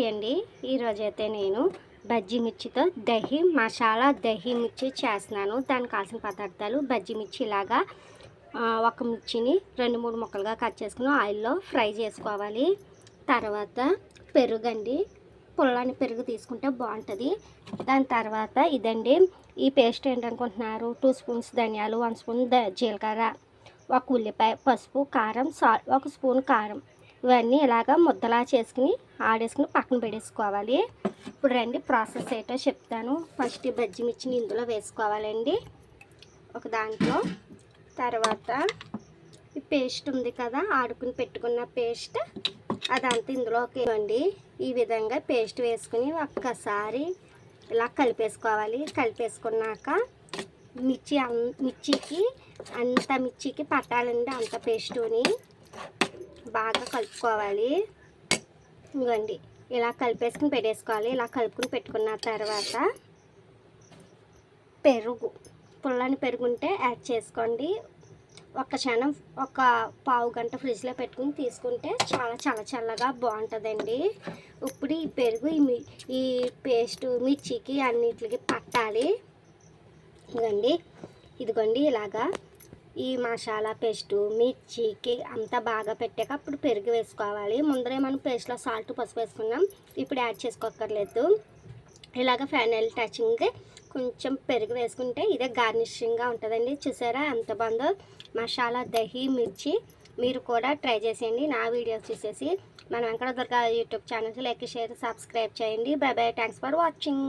అండి ఈరోజైతే నేను బజ్జీ మిర్చితో మసాలా దహి మిర్చి చేస్తున్నాను. దానికి కావాల్సిన పదార్థాలు బజ్జీ మిర్చి ఇలాగా ఒక మిర్చిని 2-3 ముక్కలుగా కట్ చేసుకుని ఆయిల్లో ఫ్రై చేసుకోవాలి. తర్వాత పెరుగండి, పుల్లని పెరుగు తీసుకుంటే బాగుంటుంది. దాని తర్వాత ఇదండి, ఈ పేస్ట్ ఏంటనుకుంటున్నారు, 2 స్పూన్స్ ధనియాలు, 1 స్పూన్ జీలకర్ర, 1 ఉల్లిపాయ, పసుపు, కారం, సాల్ట్, 1 స్పూన్ కారం, ఇవన్నీ ఇలాగ ముద్దలా చేసుకుని ఆడేసుకుని పక్కన పెట్టేసుకోవాలి. ఇప్పుడు రండి ప్రాసెస్ ఏంటో చెప్తాను. ఫస్ట్ ఈ బజ్జీ మిర్చిని ఇందులో వేసుకోవాలండి ఒక దాంట్లో. తర్వాత ఈ పేస్ట్ ఉంది కదా, ఆడుకుని పెట్టుకున్న పేస్ట్, అదంతా ఇందులోకి ఇవ్వండి. ఈ విధంగా పేస్ట్ వేసుకుని ఒక్కసారి ఇలా కలిపేసుకోవాలి. కలిపేసుకున్నాక మిర్చికి పట్టాలండి అంత పేస్టుని బాగా కలుపుకోవాలి. ఇవ్వండి ఇలా కలిపేసుకుని పెట్టేసుకోవాలి. ఇలా కలుపుకుని పెట్టుకున్న తర్వాత పెరుగు, పుల్లని పెరుగు ఉంటే యాడ్ చేసుకోండి. ఒక పావు గంట ఫ్రిడ్జ్లో పెట్టుకుని తీసుకుంటే చాలా చల్లగా బాగుంటుందండి. ఇప్పుడు ఈ పెరుగు ఈ పేస్ట్ మిర్చికి అన్నిటికి పట్టాలి. ఇదిగోండి ఇలాగా ఈ మసాలా పేస్టు మిర్చికి అంతా బాగా పెట్టాక అప్పుడు పెరుగు వేసుకోవాలి. ముందరే మనం పేస్ట్లో సాల్ట్, పసుపు వేసుకున్నాం, ఇప్పుడు యాడ్ చేసుకోక్కర్లేదు. ఇలాగ ఫైనల్ టచింగ్ కొంచెం పెరుగు వేసుకుంటే ఇదే గార్నిషింగ్గా ఉంటుందండి. చూసారా ఎంత బాగుందో మసాలా దహి మిర్చి. మీరు కూడా ట్రై చేసేయండి. నా వీడియోస్ చూసేసి మన Venkata Durga YouTube channels like, share, subscribe చేయండి. Bye bye, thanks for watching.